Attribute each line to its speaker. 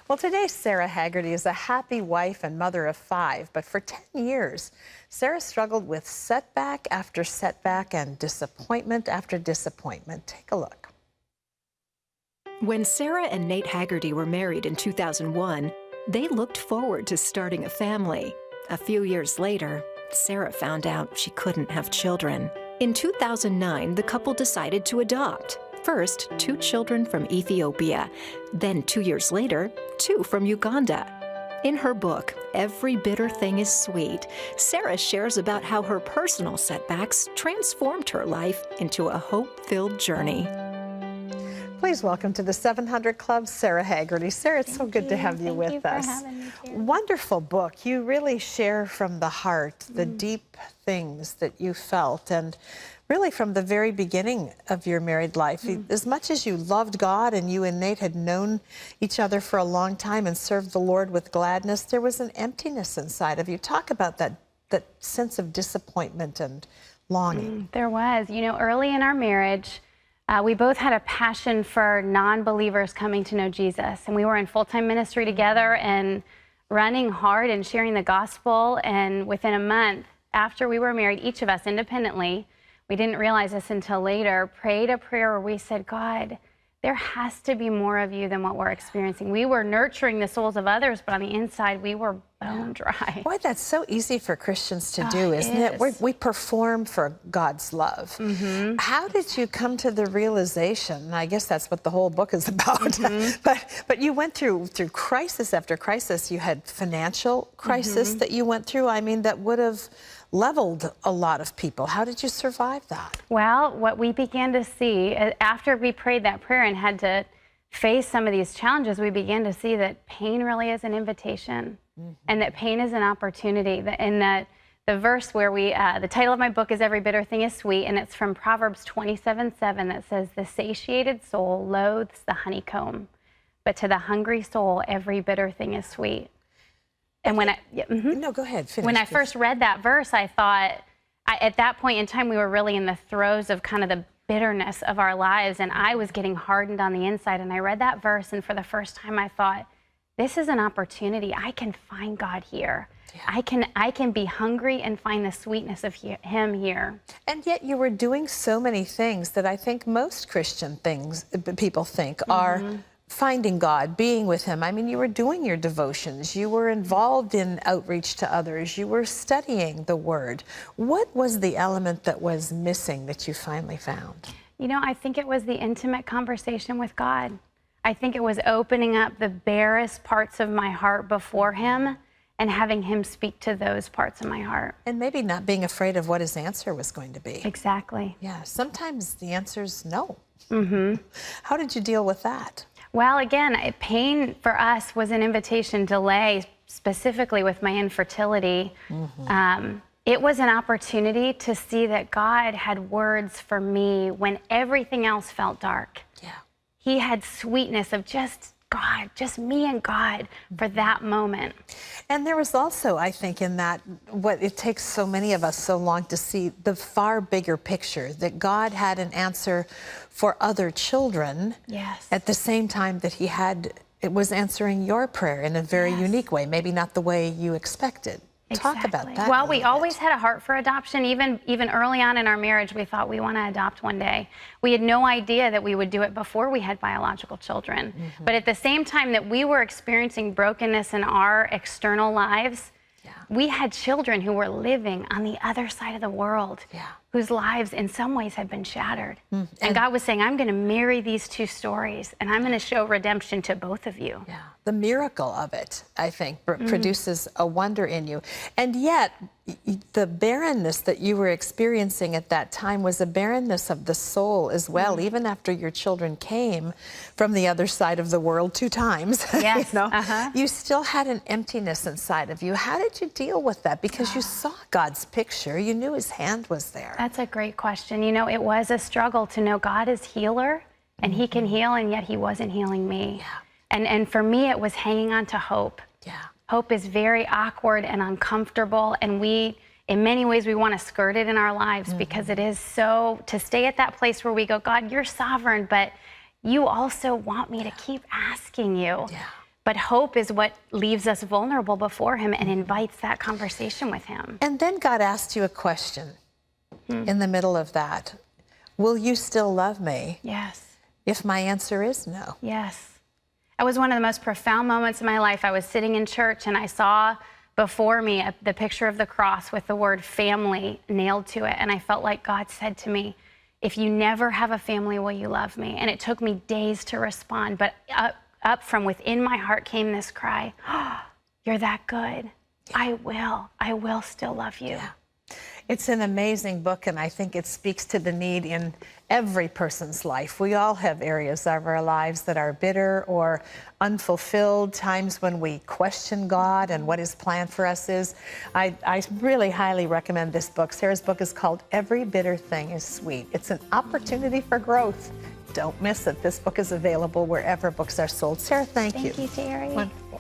Speaker 1: Well, today, Sara Hagerty is a happy wife and mother of 5, but for 10 years, Sara struggled with setback after setback and disappointment after disappointment. Take a look.
Speaker 2: When Sara and Nate Hagerty were married in 2001, they looked forward to starting a family. A few years later, Sara found out she couldn't have children. In 2009, the couple decided to adopt. First, 2 children from Ethiopia. Then 2 years later, 2 from Uganda. In her book, Every Bitter Thing is Sweet, Sara shares about how her personal setbacks transformed her life into a hope-filled journey.
Speaker 1: Please welcome to the 700 Club, Sara Hagerty. Sara, it's so good to have you with us.
Speaker 3: Thank you for having me here.
Speaker 1: Wonderful book. You really share from the heart the deep things that you felt, and really from the very beginning of your married life. As much as you loved God and you and Nate had known each other for a long time and served the Lord with gladness, there was an emptiness inside of you. Talk about that sense of disappointment and longing.
Speaker 3: There was. You know, early in our marriage, we both had a passion for non-believers coming to know Jesus. And we were in full-time ministry together and running hard and sharing the gospel. And within a month after we were married, each of us independently, we didn't realize this until later, prayed a prayer where we said, God, there has to be more of you than what we're experiencing. We were nurturing the souls of others, but on the inside, we were bone dry.
Speaker 1: Boy, that's so easy for Christians to do, isn't it? We perform for God's love. How did you come to the realization, and I guess that's what the whole book is about, but you went through crisis after crisis. You had financial crisis that you went through, I mean, that would have leveled a lot of people. How did you survive that?
Speaker 3: Well, what we began to see after we prayed that prayer and had to face some of these challenges, we began to see that pain really is an invitation and that pain is an opportunity. And that the verse where the title of my book is Every Bitter Thing is Sweet, and it's from Proverbs 27:7 that says, the satiated soul loathes the honeycomb, but to the hungry soul, every bitter thing is sweet. And when
Speaker 1: No, go ahead. Finish,
Speaker 3: when I first read that verse, I thought, at that point in time, we were really in the throes of kind of the bitterness of our lives, and I was getting hardened on the inside. And I read that verse, and for the first time, I thought, this is an opportunity. I can find God here. Yeah. I can be hungry and find the sweetness of Him here.
Speaker 1: And yet you were doing so many things that I think most Christian people think are finding God, being with Him. I mean, you were doing your devotions. You were involved in outreach to others. You were studying the Word. What was the element that was missing that you finally found?
Speaker 3: You know, I think it was the intimate conversation with God. I think it was opening up the barest parts of my heart before Him and having Him speak to those parts of my heart.
Speaker 1: And maybe not being afraid of what His answer was going to be.
Speaker 3: Exactly.
Speaker 1: Yeah, sometimes the answer's no. How did you deal with that?
Speaker 3: Well, again, pain for us was an invitation, delay, specifically with my infertility. It was an opportunity to see that God had words for me when everything else felt dark.
Speaker 1: Yeah.
Speaker 3: He had sweetness of just God, just me and God for that moment.
Speaker 1: And there was also, I think, in that, what it takes so many of us so long to see, the far bigger picture, that God had an answer for other children.
Speaker 3: Yes.
Speaker 1: At the same time that it was answering your prayer in a very unique way, maybe not the way you expected. Talk about that.
Speaker 3: Well, we always had a heart for adoption. Even early on in our marriage, we thought we want to adopt one day. We had no idea that we would do it before we had biological children. But at the same time that we were experiencing brokenness in our external lives, we had children who were living on the other side of the world, whose lives in some ways had been shattered. And God was saying, I'm going to marry these 2 stories, and I'm going to show redemption to both of you.
Speaker 1: Yeah. The miracle of it, I think, produces a wonder in you. And yet, the barrenness that you were experiencing at that time was a barrenness of the soul as well. Even after your children came from the other side of the world 2 times,
Speaker 3: yes.
Speaker 1: You still had an emptiness inside of you. How did you deal with that? Because you saw God's picture. You knew His hand was there.
Speaker 3: That's a great question. You know, it was a struggle to know God is healer, and He can heal, and yet He wasn't healing me.
Speaker 1: Yeah.
Speaker 3: And for me, it was hanging on to hope.
Speaker 1: Yeah.
Speaker 3: Hope is very awkward and uncomfortable, and in many ways, we want to skirt it in our lives because it is so, to stay at that place where we go, God, you're sovereign, but you also want me to keep asking you.
Speaker 1: Yeah.
Speaker 3: But hope is what leaves us vulnerable before him and invites that conversation with him.
Speaker 1: And then God asked you a question in the middle of that. Will you still love me?
Speaker 3: Yes.
Speaker 1: If my answer is no.
Speaker 3: Yes. It was one of the most profound moments in my life. I was sitting in church and I saw before me the picture of the cross with the word family nailed to it. And I felt like God said to me, if you never have a family, will you love me? And it took me days to respond, but up from within my heart came this cry, oh, you're that good. I will still love you.
Speaker 1: Yeah. It's an amazing book, and I think it speaks to the need in every person's life. We all have areas of our lives that are bitter or unfulfilled, times when we question God and what his plan for us is. I really highly recommend this book. Sarah's book is called Every Bitter Thing is Sweet. It's an opportunity for growth. Don't miss it. This book is available wherever books are sold. Sarah, thank you.
Speaker 3: Thank you, Terry.
Speaker 1: Wonderful.